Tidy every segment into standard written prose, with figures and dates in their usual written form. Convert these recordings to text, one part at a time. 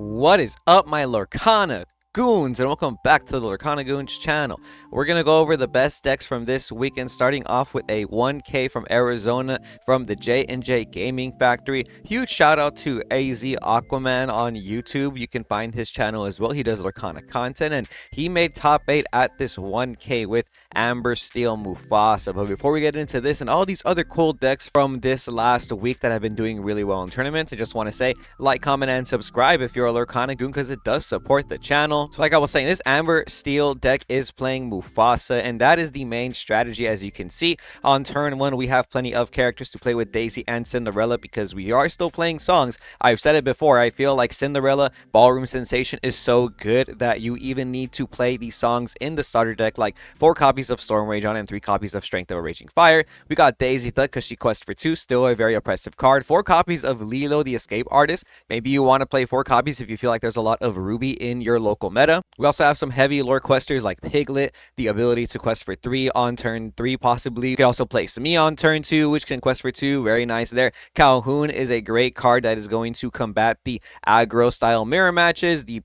What is up, my Lorcana Goons, and welcome back to the Lorcana Goons channel. We're going to go over the best decks from this weekend, starting off with a 1K from Arizona from the J&J Gaming Factory. Huge shout out to AZ Aquaman on YouTube. You can find his channel as well. He does Lorcana content, and he made top 8 at this 1K with Amber Steel Mufasa. But before we get into this and all these other cool decks from this last week that have been doing really well in tournaments, I just want to say like, comment, and subscribe if you're a Lorcana Goon, because it does support the channel. So like I was saying, this Amber Steel deck is playing Mufasa, and that is the main strategy. As you can see, on turn 1 we have plenty of characters to play with Daisy and Cinderella, because we are still playing songs. I've said it before, I feel like Cinderella Ballroom Sensation is so good that you even need to play these songs in the starter deck, like 4 copies of Storm Rage on and 3 copies of Strength of a Raging Fire. We got Daisy Thug because she quests for 2, still a very oppressive card. 4 copies of Lilo the Escape Artist. Maybe you want to play 4 copies if you feel like there's a lot of Ruby in your local meta. We also have some heavy lore questers like Piglet, the ability to quest for 3 on turn 3 possibly. You can also play Sami on turn 2, which can quest for 2, very nice there. Calhoun is a great card that is going to combat the aggro style mirror matches, the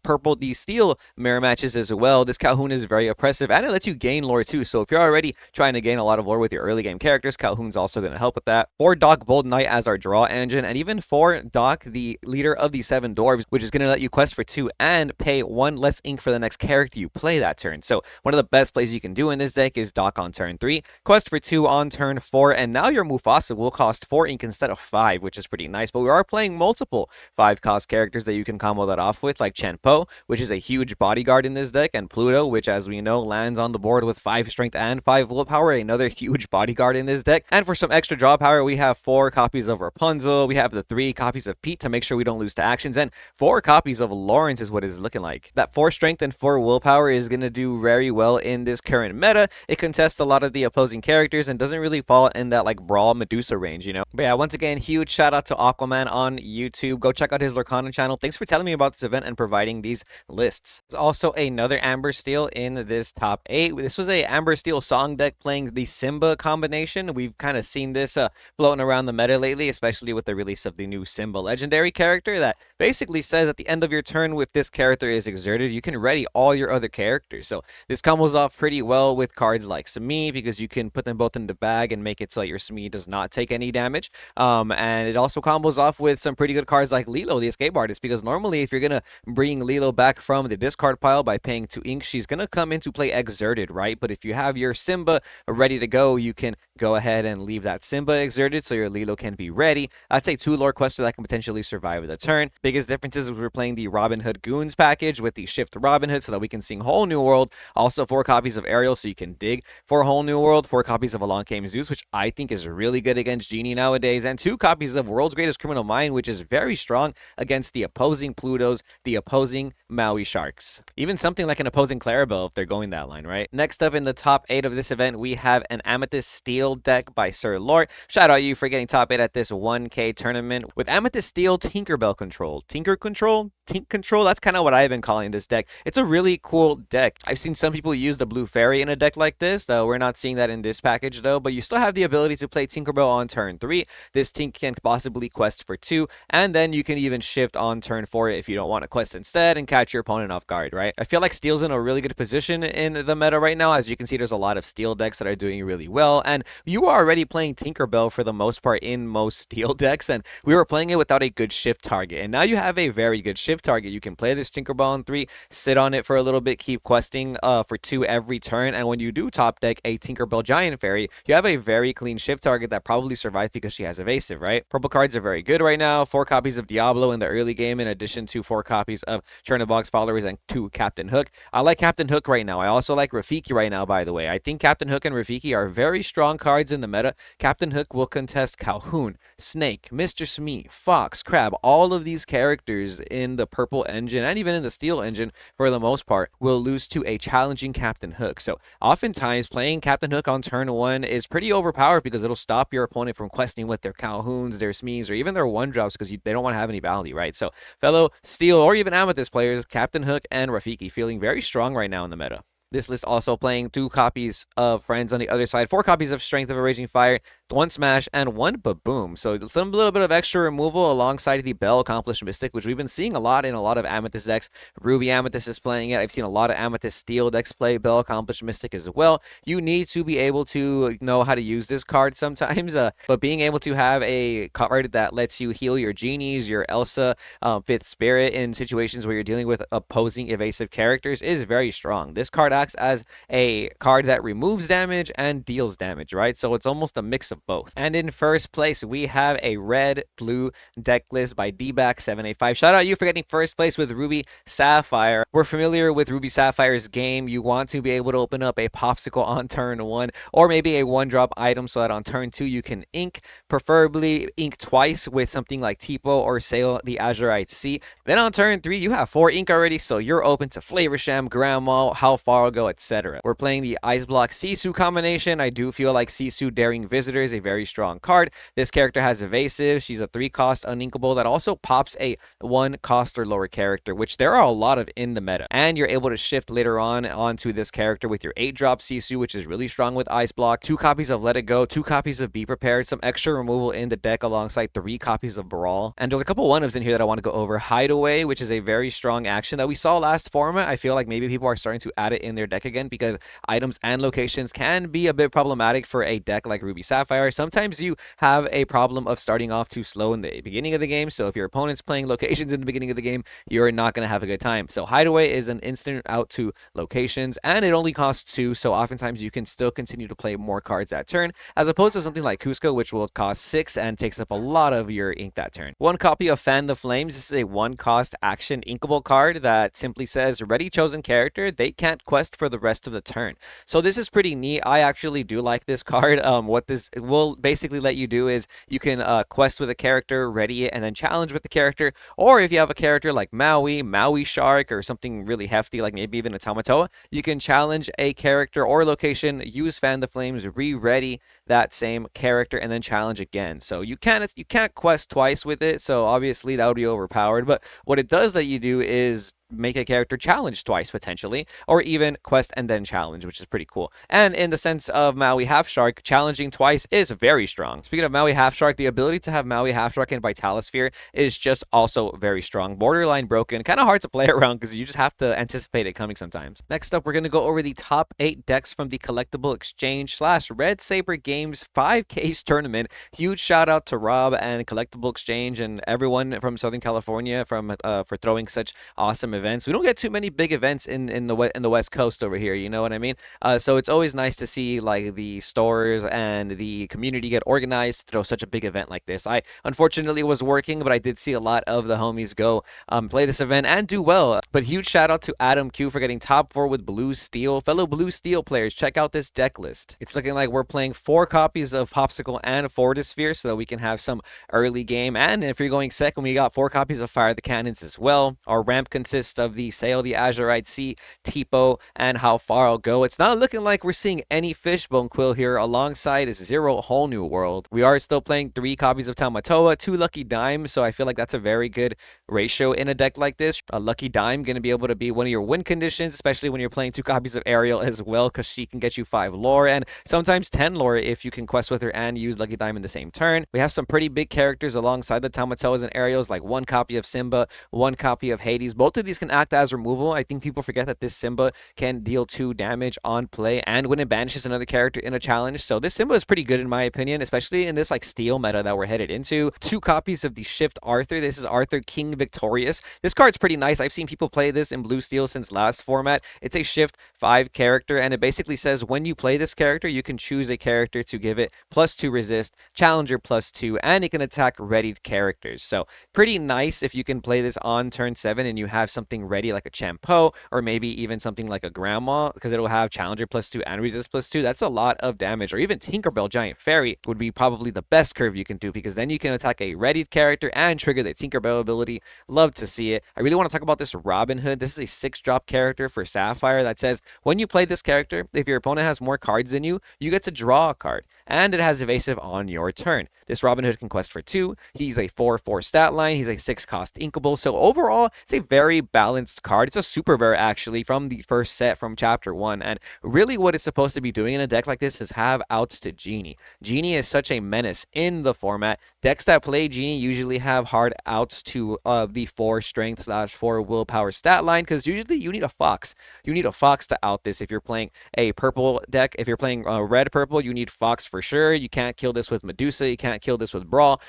steel mirror matches as well. This Calhoun is very oppressive, and it lets you gain lore too, so if you're already trying to gain a lot of lore with your early game characters, Calhoun's also going to help with that. For Doc Bold Knight as our draw engine, and even for Doc, the leader of the 7 Dwarves, which is going to let you quest for 2 and pay 1 less ink for the next character you play that turn. So one of the best plays you can do in this deck is Doc on turn 3, quest for 2 on turn 4, and now your Mufasa will cost 4 ink instead of 5, which is pretty nice. But we are playing multiple 5-cost characters that you can combo that off with, like Chen Po, which is a huge bodyguard in this deck, and Pluto, which as we know lands on the board with 5 strength and 5 willpower, another huge bodyguard in this deck. And for some extra draw power, we have 4 copies of Rapunzel, we have the 3 copies of Pete to make sure we don't lose to actions, and 4 copies of Lawrence is what it's looking like. That 4 strength and 4 willpower is going to do very well in this current meta. It contests a lot of the opposing characters and doesn't really fall in that like Brawl Medusa range, you know. But yeah, once again, huge shout out to Aquaman on YouTube. Go check out his Lorcana channel. Thanks for telling me about this event and providing these lists. There's also another Amber Steel in this top 8. This was a Amber Steel song deck playing the Simba combination. We've kind of seen this floating around the meta lately, especially with the release of the new Simba legendary character that basically says at the end of your turn, if this character is exerted, you can ready all your other characters. So this combos off pretty well with cards like Sami, because you can put them both in the bag and make it so that your Sami does not take any damage. And it also combos off with some pretty good cards like Lilo the Escape Artist, because normally if you're gonna bring Lilo back from the discard pile by paying 2 ink, she's gonna come into play exerted, right? But if you have your Simba ready to go, you can go ahead and leave that Simba exerted so your Lilo can be ready. I'd say 2 lore quester that can potentially survive the turn. Biggest difference is we're playing the Robin Hood Goons package with the Shift Robin Hood so that we can sing Whole New World. Also 4 copies of Ariel so you can dig for Whole New World, 4 copies of Along Came Zeus, which I think is really good against Genie nowadays, and 2 copies of World's Greatest Criminal Mind, which is very strong against the opposing Plutos, the opposing Maui Sharks. Even something like an opposing Clarabelle if they're going that line, right? Next up in the top 8 of this event, we have an Amethyst Steel deck by Sir Lord. Shout out you for getting top 8 at this 1K tournament with Amethyst Steel Tinkerbell control. Tink control, that's kind of what I've been calling this deck. It's a really cool deck. I've seen some people use the Blue Fairy in a deck like this, though we're not seeing that in this package though, but you still have the ability to play Tinkerbell on turn 3. This Tink can possibly quest for 2, and then you can even shift on turn 4 if you don't want to quest instead and catch your opponent off guard, right? I feel like Steel's in a really good position in the meta right now. As you can see, there's a lot of Steel decks that are doing really well, and you are already playing Tinkerbell for the most part in most Steel decks, and we were playing it without a good shift target, and now you have a very good shift target. You can play this Tinkerbell on 3, sit on it for a little bit, keep questing for 2 every turn, and when you do top deck a Tinkerbell Giant Fairy, you have a very clean shift target that probably survives because she has evasive, right? Purple cards are very good right now. 4 copies of Diablo in the early game, in addition to 4 copies of Churnabox Followers and 2 Captain Hook. I like Captain Hook right now. I also like Rafiki right now, by the way. I think Captain Hook and Rafiki are very strong cards in the meta. Captain Hook will contest Calhoun, Snake, Mr. Smee, Fox, Crab. All of these characters in the purple engine and even in the Steel engine for the most part will lose to a challenging Captain Hook. So oftentimes playing Captain Hook on turn 1 is pretty overpowered because it'll stop your opponent from questing with their Calhouns, their Smees, or even their 1-drops because they don't want to have any value, right? So fellow Steel or even Amethyst players, Captain Hook and Rafiki feeling very strong right now in the meta. This list also playing 2 copies of Friends on the other side, 4 copies of Strength of a Raging Fire, 1 Smash, and 1 Baboom. So some little bit of extra removal alongside the Bell Accomplished Mystic, which we've been seeing a lot in a lot of Amethyst decks. Ruby Amethyst is playing it. I've seen a lot of Amethyst Steel decks play Bell Accomplished Mystic as well. You need to be able to know how to use this card sometimes, but being able to have a card that lets you heal your Genies, your Elsa, 5th Spirit in situations where you're dealing with opposing evasive characters is very strong. This card acts as a card that removes damage and deals damage, right? So it's almost a mix of both. And in first place, we have a red-blue deck list by DBack785. Shout out you for getting first place with Ruby Sapphire. We're familiar with Ruby Sapphire's game. You want to be able to open up a Popsicle on turn 1, or maybe a 1-drop item so that on turn 2 you can ink, preferably ink twice with something like Tipo or Sail the Azurite Sea. Then on turn 3 you have 4 ink already, so you're open to Flavorsham, Grandma, How Far Go, etc. We're playing the Ice Block Sisu combination. I do feel like Sisu Daring Visitor is a very strong card. This character has evasive. She's a 3-cost uninkable that also pops a 1-cost or lower character, which there are a lot of in the meta. And you're able to shift later on onto this character with your 8-drop Sisu, which is really strong with Ice Block, 2 copies of Let It Go, 2 copies of Be Prepared, some extra removal in the deck alongside 3 copies of Brawl. And there's a couple 1-ofs in here that I want to go over. Hideaway, which is a very strong action that we saw last format. I feel like maybe people are starting to add it in their deck again because items and locations can be a bit problematic for a deck like Ruby Sapphire. Sometimes you have a problem of starting off too slow in the beginning of the game, so if your opponent's playing locations in the beginning of the game, you're not going to have a good time. So Hideaway is an instant out to locations, and it only costs 2, so oftentimes you can still continue to play more cards that turn, as opposed to something like Cusco, which will cost 6 and takes up a lot of your ink that turn. 1 copy of Fan the Flames. This is a 1-cost action inkable card that simply says, ready chosen character, they can't quest for the rest of the turn. So this is pretty neat. I actually do like this card. What this will basically let you do is you can quest with a character, ready it, and then challenge with the character. Or if you have a character like Maui Shark, or something really hefty like maybe even a Tamatoa, you can challenge a character or location, use Fan the Flames, re-ready that same character, and then challenge again. So you can't quest twice with it, so obviously that would be overpowered. But what it does let you do is make a character challenge twice potentially, or even quest and then challenge, which is pretty cool. And in the sense of Maui Half Shark, challenging twice is very strong. Speaking of Maui Half Shark, the ability to have Maui Half Shark and Vitalosphere is just also very strong. Borderline broken, kind of hard to play around because you just have to anticipate it coming sometimes. Next up, we're going to go over the top 8 decks from the Collectible Exchange / Red Saber Games 5Ks tournament. Huge shout out to Rob and Collectible Exchange and everyone from Southern California for throwing such awesome events. We don't get too many big events in the West Coast over here, you know what I mean? So it's always nice to see like the stores and the community get organized to throw such a big event like this. I unfortunately was working, but I did see a lot of the homies go play this event and do well. But huge shout out to Adam Q for getting top 4 with Blue Steel. Fellow Blue Steel players, check out this deck list. It's looking like we're playing 4 copies of Popsicle and Fortisphere so that we can have some early game. And if you're going second, we got 4 copies of Fire the Cannons as well. Our ramp consists of the Sail the Azurite Sea, Tipo, and How Far I'll Go. It's not looking like we're seeing any Fishbone Quill here alongside Zero Whole New World. We are still playing 3 copies of Tamatoa, 2 Lucky Dimes, so I feel like that's a very good ratio in a deck like this. A Lucky Dime going to be able to be one of your win conditions, especially when you're playing 2 copies of Ariel as well, because she can get you 5 lore and sometimes 10 lore if you can quest with her and use Lucky Dime in the same turn. We have some pretty big characters alongside the Tamatoas and Ariels, like 1 copy of Simba, 1 copy of Hades. Both of these can act as removal. I think people forget that this Simba can deal 2 damage on play and when it banishes another character in a challenge. So this Simba is pretty good in my opinion, especially in this like steel meta that we're headed into. 2 copies of the Shift Arthur. This is Arthur King Victorious. This card's pretty nice. I've seen people play this in Blue Steel since last format. It's a Shift 5 character, and it basically says when you play this character, you can choose a character to give it +2 resist, challenger +2, and it can attack readied characters. So pretty nice if you can play this on turn 7 and you have something ready like a Champo, or maybe even something like a Grandma, because it'll have challenger +2 and resist +2. That's a lot of damage. Or even Tinkerbell Giant Fairy would be probably the best curve you can do, because then you can attack a readied character and trigger the Tinkerbell ability. Love to see it. I really want to talk about this Robin Hood. This is a 6-drop character for Sapphire that says when you play this character, if your opponent has more cards than you get to draw a card, and it has evasive on your turn. This Robin Hood can quest for 2. He's a 4/4 stat line. He's a 6-cost inkable. So overall, it's a very balanced card. It's a super rare actually from the first set from chapter 1, and really what it's supposed to be doing in a deck like this is have outs to Genie. Genie is such a menace in the format. Decks that play Genie usually have hard outs to the 4 strength / 4 willpower stat line, because usually you need a Fox. You need a Fox to out this if you're playing a purple deck. If you're playing red purple, you need Fox for sure. You can't kill this with Medusa. You can't kill this with Brawl.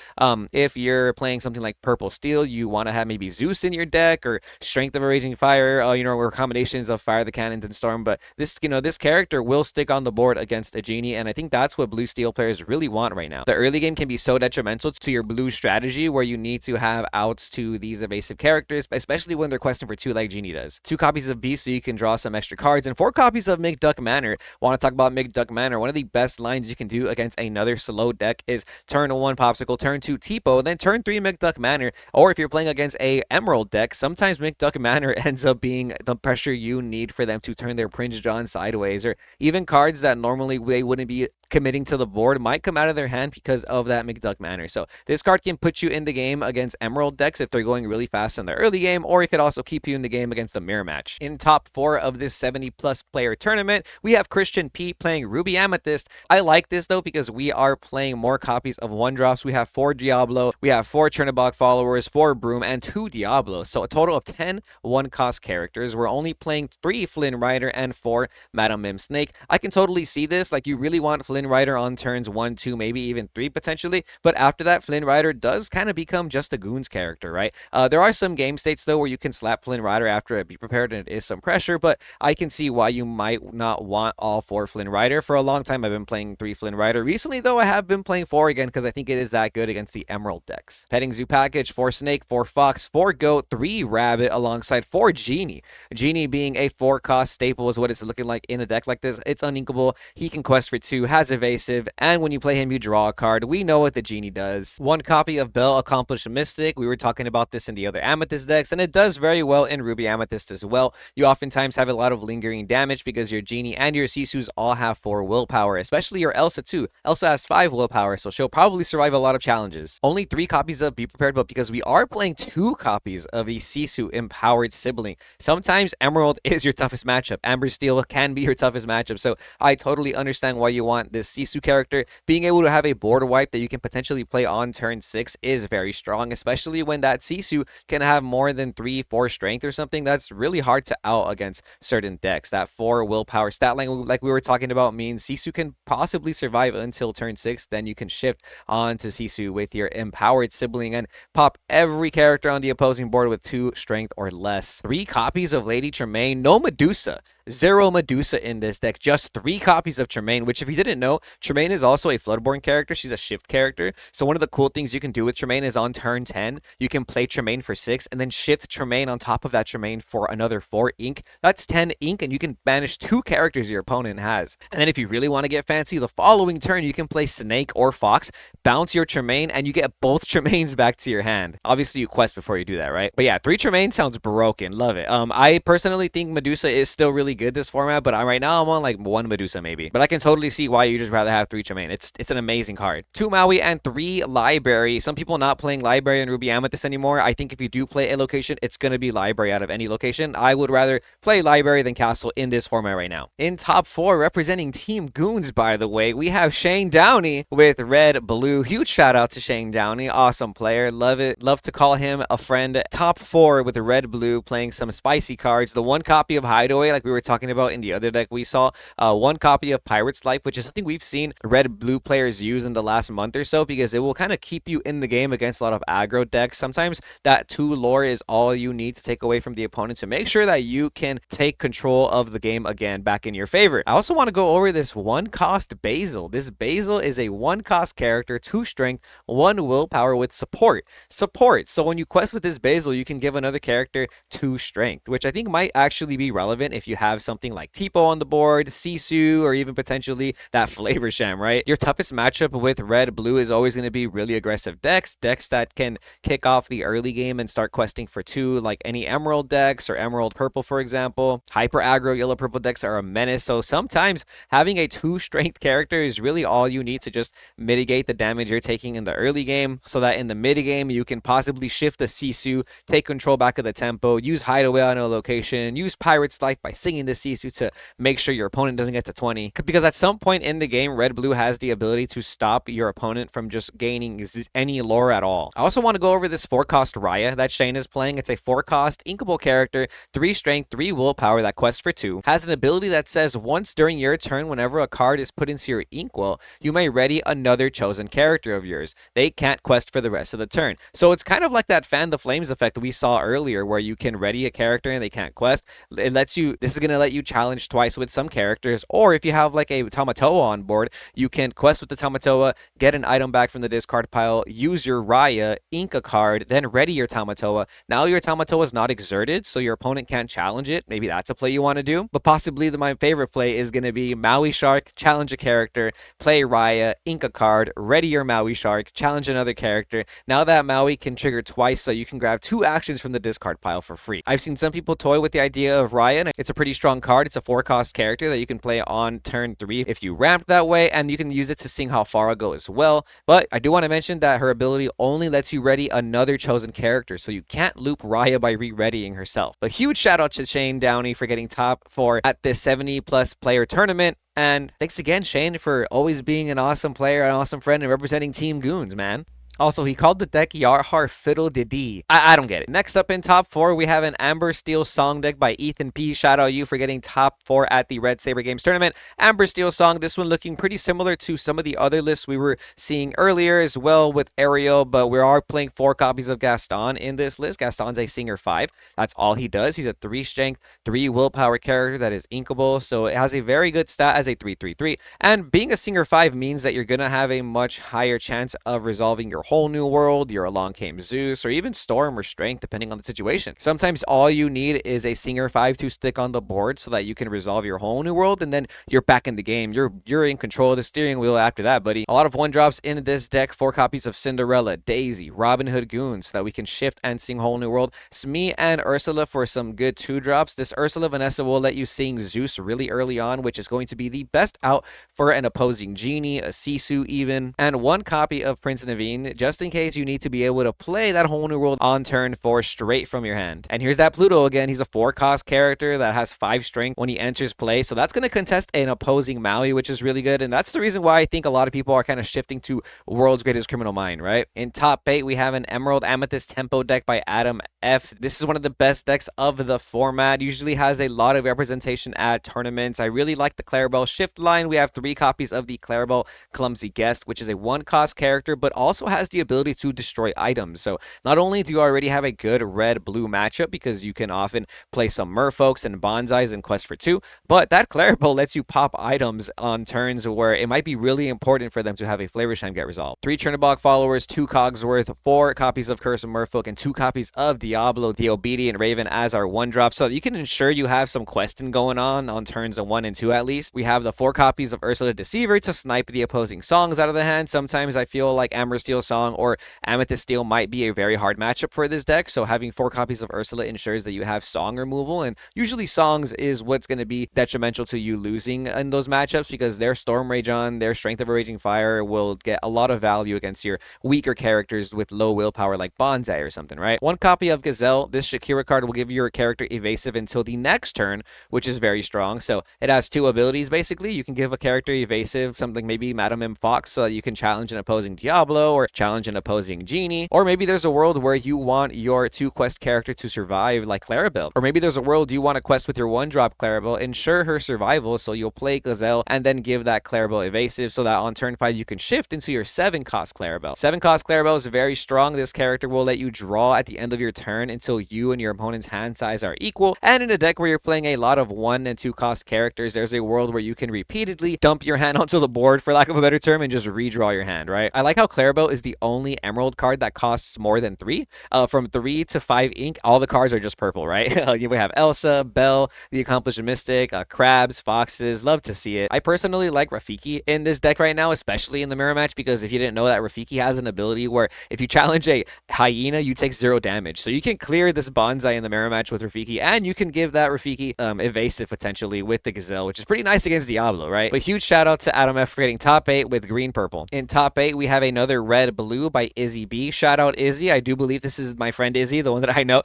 If you're playing something like purple steel, you want to have maybe Zeus in your deck or Strength of a Raging Fire, or combinations of Fire the Cannons and Storm. But this character will stick on the board against a Genie, and I think that's what blue steel players really want right now. The early game can be so detrimental to your blue strategy, where you need to have outs to these evasive characters, especially when they're questing for 2 like Genie does. 2 copies of Beast so you can draw some extra cards, and 4 copies of McDuck Manor. Want to talk about McDuck Manor? One of the best lines you can do against another slow deck is turn 1 Popsicle, turn 2 Tipo, then turn 3 McDuck Manor. Or if you're playing against a Emerald deck, sometimes McDuck Manor ends up being the pressure you need for them to turn their Prince John sideways, or even cards that normally they wouldn't be committing to the board might come out of their hand because of that McDuck Manor. So this card can put you in the game against Emerald decks if they're going really fast in the early game, or it could also keep you in the game against the mirror match. In top 4 of this 70+ player tournament, we have Christian P playing Ruby Amethyst. I like this though because we are playing more copies of 1-drops. We have 4 Diablo, we have 4 Chernobog followers, 4 Broom, and 2 Diablo. So a total of 10 1-cost characters. We're only playing 3 Flynn Rider and 4 Madam Mim Snake. I can totally see this. Like, you really want Flynn Rider on turns 1, 2, maybe even 3 potentially. But after that, Flynn Rider does kind of become just a Goons character, right? There are some game states though where you can slap Flynn Rider after it Be Prepared and it is some pressure, but I can see why you might not want all 4 Flynn Rider. For a long time, I've been playing 3 Flynn Rider. Recently though, I have been playing 4 again because I think it is that good against the Emerald decks. Petting Zoo package, 4 Snake, 4 Fox, 4 Goat, 3 Rabbit alongside 4 Genie. Genie being a 4-cost staple is what it's looking like in a deck like this. It's uninkable. He can quest for 2, has evasive, and when you play him, you draw a card. We know what the Genie does. 1 copy of Bell Accomplished Mystic. We were talking about this in the other Amethyst decks, and it does very well in Ruby Amethyst as well. You oftentimes have a lot of lingering damage because your Genie and your Sisus all have 4 willpower, especially your Elsa too. Elsa has 5 willpower, so she'll probably survive a lot of challenges. Only 3 copies of Be Prepared, but because we are playing 2 copies of the Sisu Empowered Sibling, sometimes Emerald is your toughest matchup. Amber Steel can be your toughest matchup, so I totally understand why you want this Sisu character. Being able to have a board wipe that you can potentially play on turn 6 is very strong, especially when that Sisu can have more than 3, 4 strength or something. That's really hard to out against certain decks. That 4 willpower stat line, like we were talking about, means Sisu can possibly survive until turn 6. Then you can shift on to Sisu with your Empowered Sibling and pop every character on the opposing board with 2 strength or less. 3 copies of Lady Tremaine, no Medusa. 0 Medusa in this deck, just 3 copies of Tremaine, which if you didn't know, Tremaine is also a Floodborn character. She's a shift character. So one of the cool things you can do with Tremaine is on turn 10, you can play Tremaine for 6 and then shift Tremaine on top of that Tremaine for another 4 ink. That's 10 ink, and you can banish 2 characters your opponent has. And then if you really want to get fancy, the following turn you can play Snake or Fox, bounce your Tremaine, and you get both Tremaines back to your hand. Obviously you quest before you do that, right? But yeah, 3 Tremaine sounds broken. Love it. I personally think Medusa is still really good this format, but right now I'm on like 1 Medusa maybe. But I can totally see why you just rather have 3 Tremaine. It's an amazing card. 2 Maui and 3 Library. Some people not playing Library and Ruby Amethyst anymore. I think if you do play a location, it's going to be Library out of any location. I would rather play Library than Castle in this format right now. In top 4, representing Team Goons, by the way, we have Shane Downey with red blue. Huge shout out to Shane Downey. Awesome player. Love it. Love to call him a friend. Top 4 with the red blue, playing some spicy cards. The 1 copy of Hideaway, like we were talking about in the other deck we saw. 1 copy of Pirate's Life, which is something we've seen red blue players use in the last month or so, because it will kind of keep you in the game against a lot of aggro decks. Sometimes that 2 lore is all you need to take away from the opponent to make sure that you can take control of the game again back in your favor. I also want to go over this 1-cost Basil. This Basil is a 1-cost character, 2 strength, 1 willpower with support. So when you quest with this Basil, you can give another character 2 strength, which I think might actually be relevant if you have have something like Tipo on the board, Sisu, or even potentially that Flavor Sham, right? Your toughest matchup with red-blue is always going to be really aggressive decks that can kick off the early game and start questing for 2, like any Emerald decks or Emerald Purple, for example. Hyper Aggro yellow-purple decks are a menace, so sometimes having a 2-strength character is really all you need to just mitigate the damage you're taking in the early game, so that in the mid game you can possibly shift the Sisu, take control back of the tempo, use Hideaway on a location, use Pirate's Life by singing the Sisu to make sure your opponent doesn't get to 20. Because at some point in the game, red-blue has the ability to stop your opponent from just gaining any lore at all. I also want to go over this 4-cost Raya that Shane is playing. It's a 4-cost inkable character, 3 strength, 3 willpower that quests for 2, has an ability that says once during your turn, whenever a card is put into your inkwell, you may ready another chosen character of yours. They can't quest for the rest of the turn. So it's kind of like that Fan the Flames effect we saw earlier, where you can ready a character and they can't quest. This is going to let you challenge twice with some characters, or if you have like a Tamatoa on board, you can quest with the Tamatoa, get an item back from the discard pile, use your Raya, ink a card, then ready your Tamatoa. Now your Tamatoa is not exerted, so your opponent can't challenge it. Maybe that's a play you want to do. But possibly my favorite play is going to be Maui Shark, challenge a character, play Raya, ink a card, ready your Maui Shark, challenge another character. Now that Maui can trigger twice, so you can grab 2 actions from the discard pile for free. I've seen some people toy with the idea of Raya, and it's a pretty strong card. It's a 4-cost character that you can play on turn 3 if you ramped that way, and you can use it to sing How Far Ago as well. But I do want to mention that her ability only lets you ready another chosen character, so you can't loop Raya by re-readying herself. But huge shout out to Shane Downey for getting top 4 at this 70+ player tournament. And thanks again, Shane, for always being an awesome player, an awesome friend, and representing Team Goons, man. Also, he called the deck Yarhar Fiddle de Dee. I don't get it. Next up in top 4, we have an Amber Steel Song deck by Ethan P. Shout out you for getting top 4 at the Red Saber Games tournament. Amber Steel Song, this one looking pretty similar to some of the other lists we were seeing earlier as well with Ariel, but we are playing 4 copies of Gaston in this list. Gaston's a Singer 5. That's all he does. He's a 3 strength, 3 willpower character that is inkable, so it has a very good stat as a 3/3/3. And being a Singer 5 means that you're going to have a much higher chance of resolving your whole new world, your Along Came Zeus, or even Storm or Strength, depending on the situation. Sometimes all you need is a Singer 5 to stick on the board so that you can resolve your whole new world, and then you're back in the game. You're in control of the steering wheel after that, buddy. A lot of 1-drops in this deck, 4 copies of Cinderella, Daisy, Robin Hood, Goons, so that we can shift and sing Whole New World. Smee and Ursula for some good 2-drops. This Ursula Vanessa will let you sing Zeus really early on, which is going to be the best out for an opposing Genie, a Sisu even, and 1 copy of Prince Naveen, just in case you need to be able to play that Whole New World on turn 4 straight from your hand. And here's that Pluto again. He's a 4-cost character that has 5 strength when he enters play, so that's going to contest an opposing Maui, which is really good, and that's the reason why I think a lot of people are kind of shifting to World's Greatest Criminal Mind, right? In top 8, we have an Emerald Amethyst Tempo deck by Adam F. This is one of the best decks of the format. Usually has a lot of representation at tournaments. I really like the Clarabelle Shift line. We have 3 copies of the Clarabelle Clumsy Guest, which is a 1-cost character, but also has the ability to destroy items. So not only do you already have a good red-blue matchup, because you can often play some merfolks and bonsais and quest for 2, but that Clarabelle lets you pop items on turns where it might be really important for them to have a Flavor Shine get resolved. 3 Chernobog followers, 2 Cogsworth, 4 copies of Curse of Merfolk, and 2 copies of Diablo, the Obedient Raven as our 1-drop, so you can ensure you have some questing going on turns 1 and 2 at least. We have the 4 copies of Ursula Deceiver to snipe the opposing songs out of the hand. Sometimes I feel like Amber Steel Song or Amethyst Steel might be a very hard matchup for this deck, so having 4 copies of Ursula ensures that you have song removal, and usually songs is what's going to be detrimental to you losing in those matchups, because their Storm Rage on, their Strength of a Raging Fire will get a lot of value against your weaker characters with low willpower like Bonsai or something, right? 1 copy of Gazelle. This Shakira card will give your character evasive until the next turn, which is very strong. So it has 2 abilities basically. You can give a character evasive, something maybe Madame M. Fox, so you can challenge an opposing Diablo or challenge an opposing Genie. Or maybe there's a world where you want your 2-quest character to survive like Clarabelle. Or maybe there's a world you want to quest with your 1-drop Clarabelle, ensure her survival, so you'll play Gazelle and then give that Clarabelle evasive so that on turn 5 you can shift into your 7-cost Clarabelle. 7-cost Clarabelle is very strong. This character will let you draw at the end of your turn until you and your opponent's hand size are equal. And in a deck where you're playing a lot of 1 and 2-cost characters, there's a world where you can repeatedly dump your hand onto the board, for lack of a better term, and just redraw your hand, right? I like how Clarabelle is the the only emerald card that costs more than 3. From 3 to 5 ink, all the cards are just purple, right? We have Elsa, Belle, the Accomplished Mystic, crabs, foxes. Love to see it. I personally like Rafiki in this deck right now, especially in the mirror match, because if you didn't know that, Rafiki has an ability where if you challenge a hyena, you take 0 damage. So you can clear this bonsai in the mirror match with Rafiki, and you can give that Rafiki evasive potentially with the Gazelle, which is pretty nice against Diablo, right? But huge shout out to Adam F for getting top 8 with green purple. In top 8, we have another red blue by Izzy B. Shout out Izzy. I do believe this is my friend Izzy, the one that I know.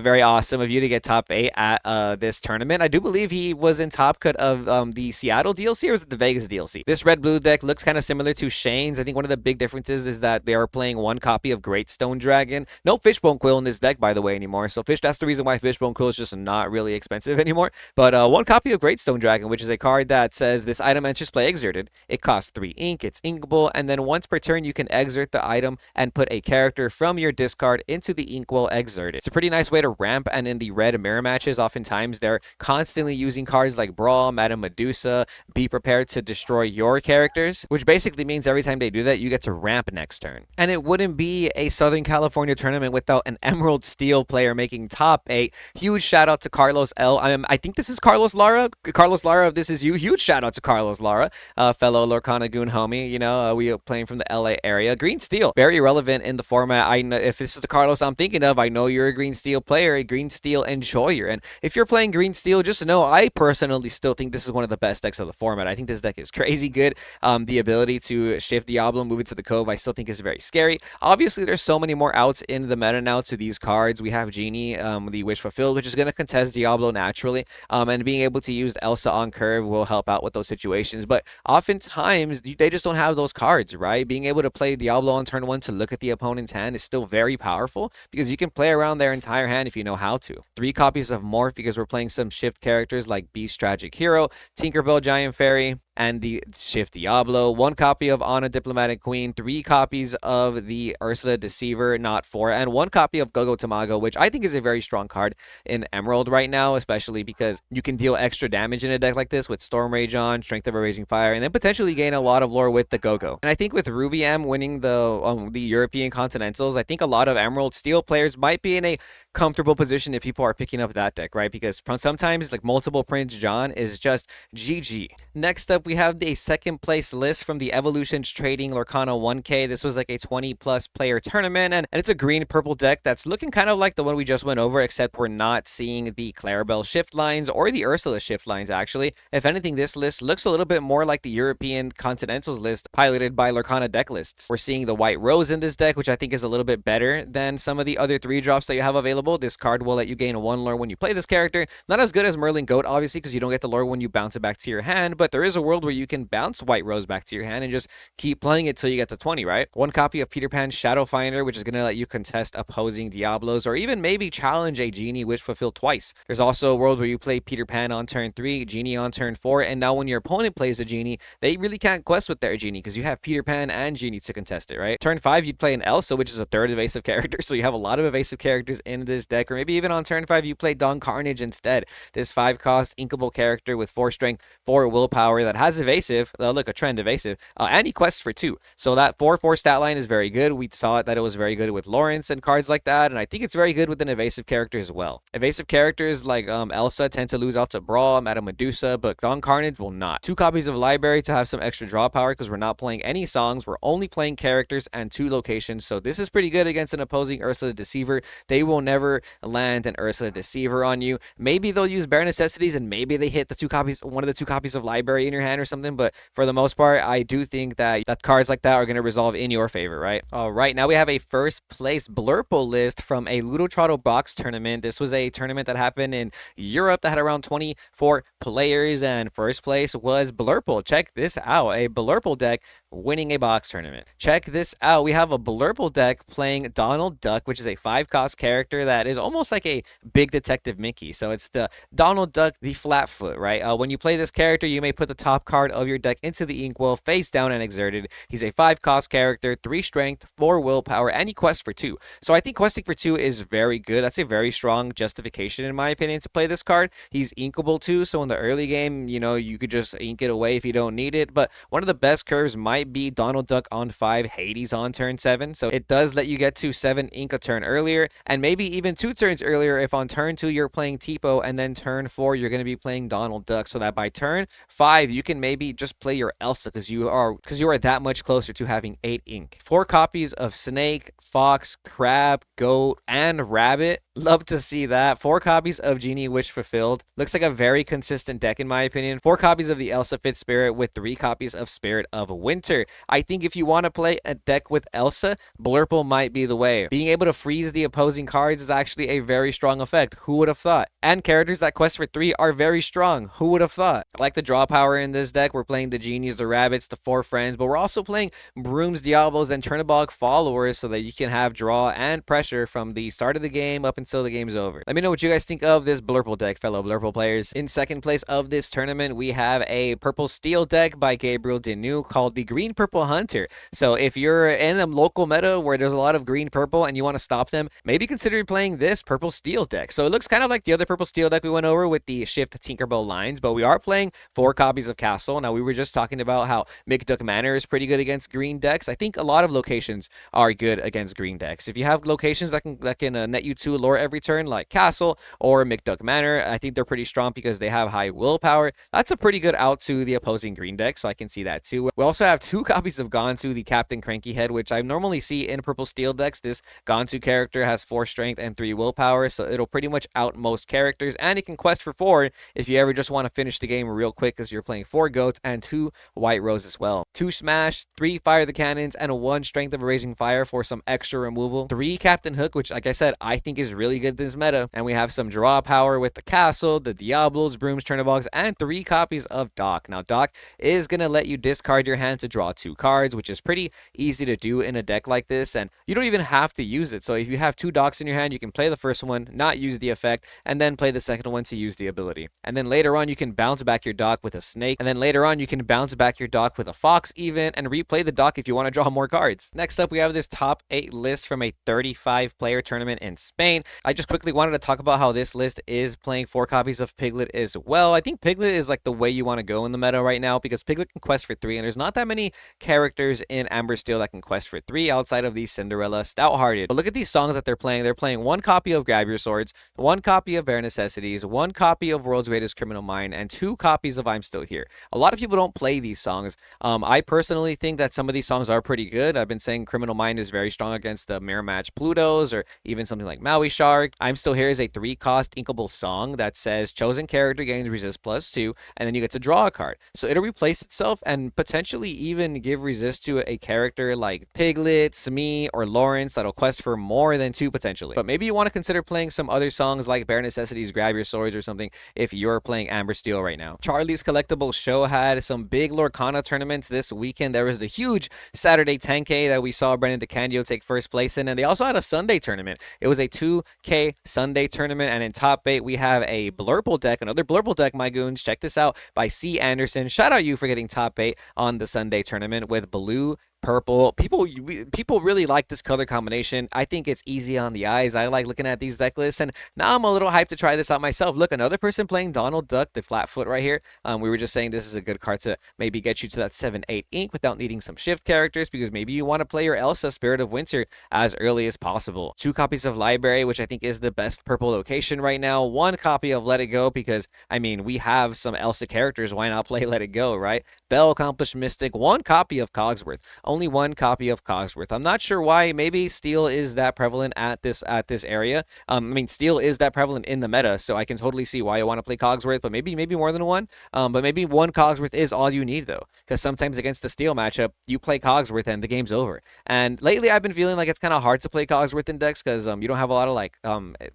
Very awesome of you to get top 8 at this tournament. I do believe he was in top cut of the Seattle DLC, or was it the Vegas DLC? This red blue deck looks kind of similar to Shane's. I think one of the big differences is that they are playing one copy of Great Stone Dragon. No Fishbone Quill in this deck, by the way, anymore. So that's the reason why Fishbone Quill is just not really expensive anymore. But one copy of Great Stone Dragon, which is a card that says this item enters play exerted. It costs 3 ink, it's inkable, and then once per turn you can exert the item and put a character from your discard into the inkwell exerted. It's a pretty nice way to ramp, and in the red mirror matches, oftentimes they're constantly using cards like Brawl, Madame Medusa, be prepared to destroy your characters, which basically means every time they do that, you get to ramp next turn. And it wouldn't be a Southern California tournament without an Emerald Steel player making top 8. Huge shout out to Carlos L. I think this is Carlos Lara. Carlos Lara, if this is you, huge shout out to Carlos Lara, fellow Lorcana Goon homie. You know, we are playing from the LA area. Green Steel, very relevant in the format. I know if this is the Carlos I'm thinking of, I know you're a Green Steel player, a Green Steel enjoyer. And if you're playing Green Steel, just know I personally still think this is one of the best decks of the format. I think this deck is crazy good. The ability to shift Diablo, move it to the Cove, I still think is very scary. Obviously, there's so many more outs in the meta now to these cards. We have Genie, the Wish Fulfilled, which is going to contest Diablo naturally. And being able to use Elsa on curve will help out with those situations. But oftentimes, they just don't have those cards, right? Being able to play Diablo on turn 1 to look at the opponent's hand is still very powerful because you can play around their entire hand if you know how to. 3 copies of Morph because we're playing some shift characters like Beast Tragic Hero, Tinkerbell Giant Fairy, and the Shift Diablo. 1 copy of Anna Diplomatic Queen, 3 copies of the Ursula Deceiver, not 4, and 1 copy of Gogo Tamago, which I think is a very strong card in Emerald right now, especially because you can deal extra damage in a deck like this with Storm Rage on, Strength of a Raging Fire, and then potentially gain a lot of lore with the Gogo. And I think with Ruby M winning the European Continentals, I think a lot of Emerald Steel players might be in a comfortable position if people are picking up that deck, right? Because sometimes like multiple Prince John is just GG. Next up, we have the second place list from the Evolutions Trading Lorcana 1K. This was like a 20 plus player tournament, and it's a green purple deck that's looking kind of like the one we just went over, except we're not seeing the Clarabelle shift lines or the Ursula shift lines actually. If anything, this list looks a little bit more like the European Continentals list piloted by Lorcana deck lists. We're seeing the White Rose in this deck, which I think is a little bit better than some of the other 3 drops that you have available. This card will let you gain 1 lore when you play this character. Not as good as Merlin Goat, obviously, because you don't get the lore when you bounce it back to your hand, but there is a world where you can bounce White Rose back to your hand and just keep playing it till you get to 20, right? 1 copy of Peter Pan Shadow Finder, which is going to let you contest opposing Diablos or even maybe challenge a Genie Wish Fulfilled twice. There's also a world where you play Peter Pan on turn 3, Genie on turn 4, and now when your opponent plays a Genie, they really can't quest with their Genie because you have Peter Pan and Genie to contest it, right? Turn 5, you'd play an Elsa, which is a 3rd evasive character, so you have a lot of evasive characters in this deck, or maybe even on turn 5, you play Don Carnage instead. This 5 cost inkable character with 4 strength, 4 willpower that has evasive, look, a trend evasive, and he quests for 2. So that 4/4 stat line is very good. We saw that it was very good with Lawrence and cards like that, and I think it's very good with an evasive character as well. Evasive characters like Elsa tend to lose out to Brawl, Madame Medusa, but Don Carnage will not. 2 copies of Library to have some extra draw power because we're not playing any songs. We're only playing characters and 2 locations, so this is pretty good against an opposing Ursula Deceiver. They will never land an Ursula Deceiver on you. Maybe they'll use Bare Necessities and maybe they hit one of the 2 copies of Library in your hand or something, but for the most part, I do think that cards like that are going to resolve in your favor, right? All right, now we have a first place Blurple list from a Ludotrotto box tournament. This was a tournament that happened in Europe that had around 24 players, and first place was Blurple. Check this out, a Blurple deck winning a box tournament. Check this out, we have a Blurple deck playing Donald Duck, which is a 5-cost character that is almost like a big Detective Mickey. So it's the Donald Duck, the Flatfoot, right? When you play this character, you may put the top top card of your deck into the inkwell, face down and exerted. He's a 5 cost character, 3 strength, 4 willpower, and he quests for 2. So I think questing for 2 is very good. That's a very strong justification in my opinion to play this card. He's inkable too, so in the early game, you know, you could just ink it away if you don't need it. But one of the best curves might be Donald Duck on 5, Hades on turn 7. So it does let you get to 7 ink a turn earlier, and maybe even 2 turns earlier if on turn 2 you're playing Tipo, and then turn 4 you're going to be playing Donald Duck, so that by turn 5 you can maybe just play your Elsa because you are that much closer to having 8 ink. 4 copies of Snake, Fox, Crab, Goat, and Rabbit. Love to see that. 4 copies of Genie Wish Fulfilled. Looks like a very consistent deck in my opinion. 4 copies of the Elsa Fifth Spirit with 3 copies of Spirit of Winter. I think if you want to play a deck with Elsa, Blurple might be the way. Being able to freeze the opposing cards is actually a very strong effect. Who would have thought? And characters that quest for 3 are very strong. Who would have thought? I like the draw power in this deck. We're playing the Genies, the Rabbits, the 4 Friends, but we're also playing Brooms, Diablos, and Chernobog Followers so that you can have draw and pressure from the start of the game up until the game's over. Let me know what you guys think of this Blurple deck, fellow Blurple players. In second place of this tournament, we have a Purple Steel deck by Gabriel Deneau called the Green Purple Hunter. So if you're in a local meta where there's a lot of green purple and you want to stop them, maybe consider playing this Purple Steel deck. So it looks kind of like the other Purple Steel deck we went over with the Shift Tinkerbell lines, but we are playing 4 copies of Castle. Now we were just talking about how McDuck Manor is pretty good against green decks. I think a lot of locations are good against green decks. If you have locations that can net you 2 lore every turn, like Castle or McDuck Manor, I think they're pretty strong because they have high willpower. That's a pretty good out to the opposing green deck, so I can see that too. We also have 2 copies of Gontu, the Captain Cranky Head, which I normally see in Purple Steel decks. This Gontu character has 4 strength and 3 willpower, so it'll pretty much out most characters, and it can quest for 4 if you ever just want to finish the game real quick because you're playing 4 goats and 2 White Rose as well. 2 Smash, 3 Fire the Cannons, and 1 Strength of a Raging Fire for some extra removal. 3 Captain Hook, which like I said, I think is really good in this meta. And we have some draw power with the Castle, the Diablos, Brooms, Chernobogs, and 3 copies of Doc. Now Doc is going to let you discard your hand to draw 2 cards, which is pretty easy to do in a deck like this, and you don't even have to use it. So if you have 2 Docs in your hand, you can play the first one, not use the effect, and then play the second one to use the ability. And then later on you can bounce back your Doc with a Snake, and then later on you can bounce back your Doc with a Fox even, and replay the Doc if you want to draw more cards. Next up we have this top 8 list from a 35 player tournament in Spain. I just quickly wanted to talk about how this list is playing 4 copies of Piglet as well. I think Piglet is like the way you want to go in the meta right now because Piglet can quest for 3, and there's not that many characters in Amber Steel that can quest for 3 outside of the Cinderella Stout-Hearted. But look at these songs that they're playing. They're playing 1 copy of Grab Your Swords, 1 copy of Bare Necessities, 1 copy of World's Greatest Criminal Mind, and 2 copies of I'm Still Here. A lot of people don't play these songs. I personally think that some of these songs are pretty good. I've been saying Criminal Mind is very strong against the Mirror Match Plutos or even something like Maui Shark. I'm Still Here is a 3-cost inkable song that says chosen character gains resist +2, and then you get to draw a card. So it'll replace itself and potentially even give resist to a character like Piglet, Smee, or Lawrence that'll quest for more than 2 potentially. But maybe you want to consider playing some other songs like Bare Necessities, Grab Your Swords, or something if you're playing Amber Steel right now. Charlie's Collectible Show had some big Lorcana tournaments this weekend. There was the huge Saturday 10K that we saw Brendan DeCandio take first place in, and they also had a Sunday tournament. It was a 2K Sunday tournament, and in top 8 we have a Blurple deck, another Blurple deck, my goons. Check this out, by C. Anderson. Shout out you for getting top 8 on the Sunday tournament with blue, purple. People really like this color combination. I think it's easy on the eyes. I like looking at these deck lists, and now I'm a little hyped to try this out myself. Look, another person playing Donald Duck, the flat foot right here. We were just saying this is a good card to maybe get you to that 7-8 ink without needing some shift characters, because maybe you want to play your Elsa Spirit of Winter as early as possible. 2 copies of Library, which I think is the best purple location right now. 1 copy of Let It Go, because I mean we have some Elsa characters. Why not play Let It Go, right? Bell Accomplished Mystic. 1 copy of Cogsworth. Only 1 copy of Cogsworth. I'm not sure why. Maybe steel is that prevalent at this area. I mean, steel is that prevalent in the meta, so I can totally see why you want to play Cogsworth, but maybe more than 1. But maybe 1 Cogsworth is all you need though, because sometimes against the steel matchup, you play Cogsworth and the game's over. And lately, I've been feeling like it's kind of hard to play Cogsworth in decks because you don't have a lot of like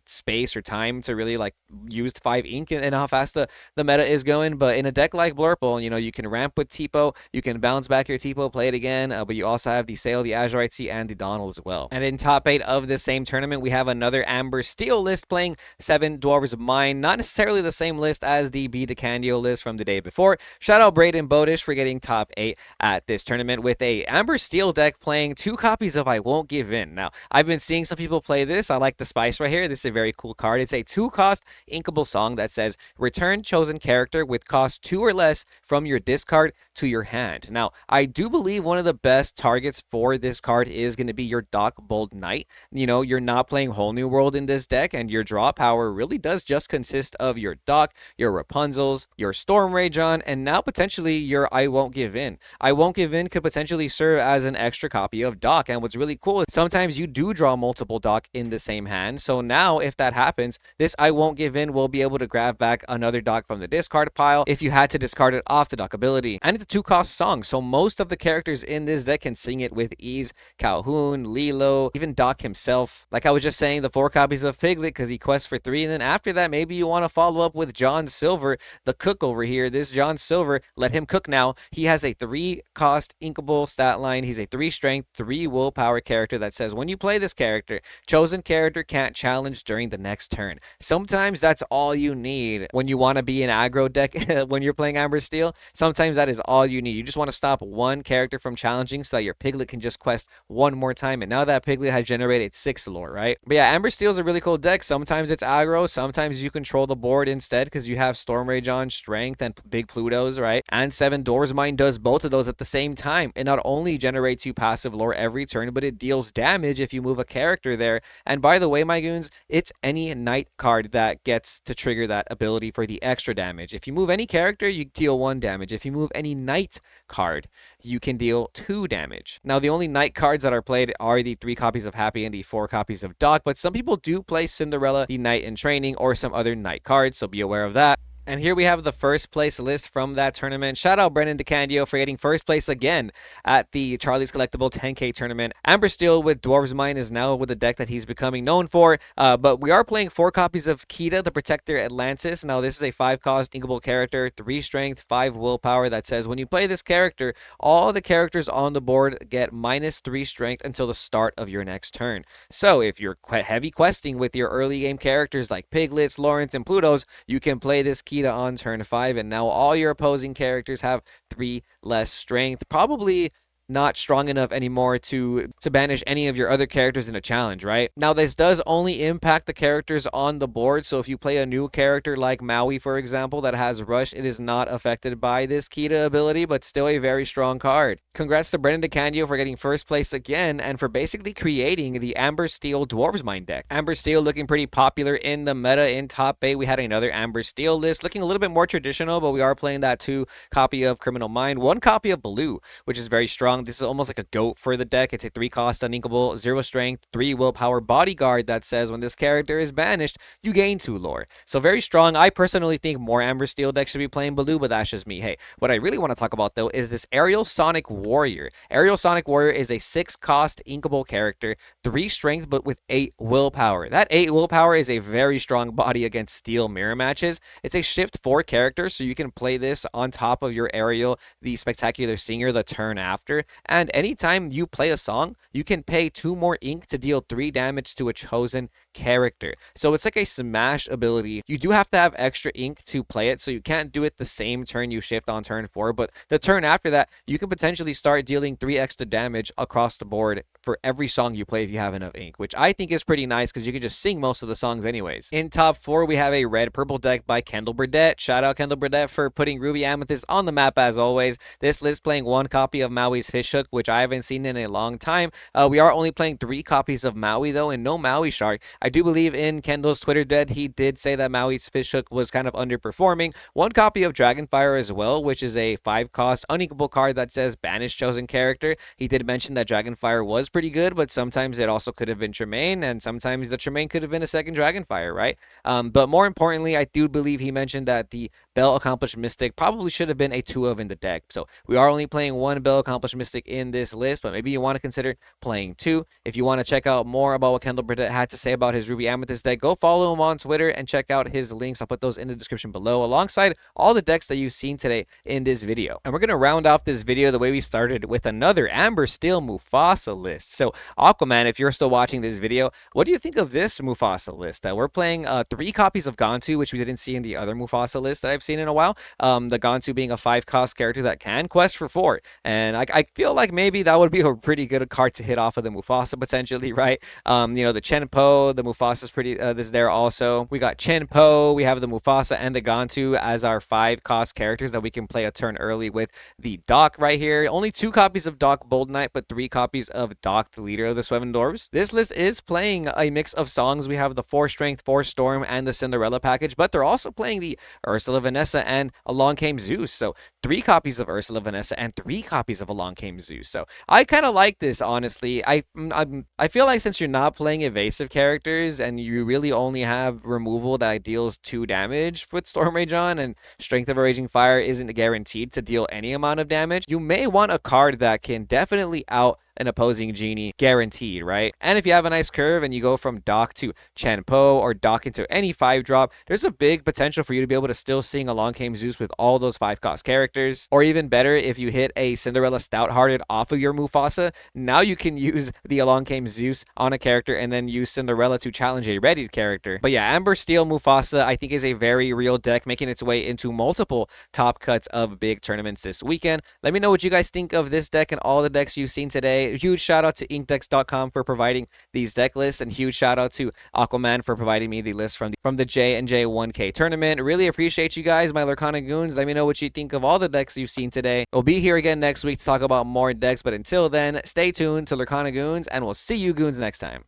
space or time to really like use 5 ink and how fast the meta is going. But in a deck like Blurple, you know, you can ramp with Tipo, you can bounce back your Tipo, play it again, but you also have the Sale, the Azurite, and the Donald as well. And in top 8 of the same tournament, we have another Amber Steel list playing 7 Dwarves of Mine. Not necessarily the same list as the B DeCandio list from the day before. Shout out Braden Bodish for getting top 8 at this tournament with a Amber Steel deck playing 2 copies of I Won't Give In. Now, I've been seeing some people play this. I like the spice right here. This is a very cool card. It's a 2-cost inkable song that says return chosen character with cost 2 or less from your discard to your hand. Now, I do believe one of the best targets for this card is going to be your Doc Bold Knight. You know, you're not playing Whole New World in this deck, and your draw power really does just consist of your Doc, your Rapunzels, your Storm Rajon, and now potentially your I Won't Give In. I Won't Give In could potentially serve as an extra copy of Doc, and what's really cool is sometimes you do draw multiple Doc in the same hand, so now if that happens, this I Won't Give In will be able to grab back another Doc from the discard pile if you had to discard it off the Doc ability. And it's a 2-cost song, so most of the characters in this deck can sing it with ease. Calhoun, Lilo, even Doc himself. Like I was just saying, the 4 copies of Piglet because he quests for 3, and then after that, maybe you want to follow up with John Silver, the cook over here. This John Silver, let him cook now. He has a 3-cost inkable stat line. He's a 3 strength, 3 willpower character that says when you play this character, chosen character can't challenge during the next turn. Sometimes that's all you need when you want to be an aggro deck when you're playing Amber Steel. Sometimes that is all you need. You just want to stop one character from challenging so that your Piglet can just quest one more time, and now that Piglet has generated 6 lore, right? But yeah, Amber Steel is a really cool deck. Sometimes it's aggro, sometimes you control the board instead because you have Storm Rajon, Strength, and Big Plutos, right? And 7 Dwarves Mine does both of those at the same time. It not only generates you passive lore every turn, but it deals damage if you move a character there. And by the way, my goons, it's any knight card that gets to trigger that ability for the extra damage. If you move any character, you deal 1 damage. If you move any knight card, you can deal 2 damage. Now, the only knight cards that are played are the 3 copies of Happy and the 4 copies of Doc, but some people do play Cinderella, the Knight in Training, or some other knight cards, so be aware of that. And here we have the first place list from that tournament. Shout out Brendan DeCandio for getting first place again at the Charlie's Collectible 10K tournament. Amber Steel with Dwarves Mine is now with the deck that he's becoming known for. But we are playing 4 copies of Kita, the Protector Atlantis. Now, this is a 5-cost inkable character, 3 strength, 5 willpower that says when you play this character, all the characters on the board get -3 strength until the start of your next turn. So if you're heavy questing with your early game characters like Piglets, Lawrence, and Plutos, you can play this Kita on turn 5, and now all your opposing characters have 3 less strength. Probably not strong enough anymore to banish any of your other characters in a challenge, right? Now, this does only impact the characters on the board, so if you play a new character like Maui, for example, that has Rush, it is not affected by this Kita ability, but still a very strong card. Congrats to Brendan DeCandio for getting first place again, and for basically creating the Amber Steel Dwarves Mine deck. Amber Steel looking pretty popular in the meta. In top 8, we had another Amber Steel list, looking a little bit more traditional, but we are playing that 2 copy of Criminal Mind, 1 copy of Baloo, which is very strong. This is almost like a goat for the deck. It's a 3-cost uninkable, 0 strength, 3 willpower bodyguard that says when this character is banished, you gain 2 lore. So very strong. I personally think more Amber Steel decks should be playing Baloo, but that's just me. Hey, what I really want to talk about though is this Aerial Sonic Warrior. Aerial Sonic Warrior is a 6-cost inkable character, 3 strength, but with 8 willpower. That 8 willpower is a very strong body against steel mirror matches. It's a shift 4 character, so you can play this on top of your Aerial, the Spectacular Singer, the turn after. And anytime you play a song, you can pay 2 more ink to deal 3 damage to a chosen character. So it's like a smash ability. You do have to have extra ink to play it, so you can't do it the same turn you shift on turn 4, but the turn after that, you can potentially start dealing 3 extra damage across the board for every song you play if you have enough ink, which I think is pretty nice because you can just sing most of the songs anyways. In top 4, we have a red-purple deck by Kendall Burdett. Shout out Kendall Burdett for putting Ruby Amethyst on the map as always. This list playing 1 copy of Maui's Fishhook, which I haven't seen in a long time. We are only playing 3 copies of Maui though, and no Maui Shark. I do believe in Kendall's Twitter dead, he did say that Maui's Fishhook was kind of underperforming. 1 copy of Dragonfire as well, which is a 5-cost uninkable card that says banish chosen character. He did mention that Dragonfire was pretty good, but sometimes it also could have been Tremaine, and sometimes the Tremaine could have been a second Dragonfire, right? But more importantly, I do believe he mentioned that the Bell Accomplished Mystic probably should have been a 2 of in the deck. So we are only playing 1 Bell Accomplished Mystic realistic in this list, but maybe you want to consider playing 2. If you want to check out more about what Kendall Burdett had to say about his Ruby Amethyst deck, go follow him on Twitter and check out his links. I'll put those in the description below, alongside all the decks that you've seen today in this video. And we're going to round off this video the way we started, with another Amber Steel Mufasa list. So Aquaman, if you're still watching this video, what do you think of this Mufasa list? We're playing 3 copies of Gantu, which we didn't see in the other Mufasa list that I've seen in a while. The Gantu being a 5-cost character that can quest for 4. And I feel like maybe that would be a pretty good card to hit off of the Mufasa potentially, right? You know, the Chenpo, the Mufasa's pretty, this there also. We got Chenpo, we have the Mufasa and the Gantu as our 5-cost characters that we can play a turn early with. The Doc right here, only 2 copies of Doc Bold Knight, but 3 copies of Doc, the leader of the Sweven Dwarves. This list is playing a mix of songs. We have the 4 Strength, 4 Storm, and the Cinderella package, but they're also playing the Ursula Vanessa and Along Came Zeus. So 3 copies of Ursula Vanessa and 3 copies of Along Came Zeus. So I kind of like this, honestly. I feel like since you're not playing evasive characters and you really only have removal that deals 2 damage with Storm Rage on, and Strength of a Raging Fire isn't guaranteed to deal any amount of damage, you may want a card that can definitely out an opposing genie, guaranteed, right? And if you have a nice curve and you go from Doc to Chenpo or Doc into any 5-drop, there's a big potential for you to be able to still sing Along Came Zeus with all those 5-cost characters. Or even better, if you hit a Cinderella Stout-Hearted off of your Mufasa, now you can use the Along Came Zeus on a character and then use Cinderella to challenge a readied character. But yeah, Amber Steel Mufasa I think is a very real deck, making its way into multiple top cuts of big tournaments this weekend. Let me know what you guys think of this deck and all the decks you've seen today. Huge shout out to inkdecks.com for providing these deck lists, and huge shout out to Aquaman for providing me the list from the J&J 1K tournament. Really appreciate you guys, my Lorcana Goons. Let me know what you think of all the decks you've seen today. We'll be here again next week to talk about more decks, but until then, stay tuned to Lorcana Goons, and we'll see you Goons next time.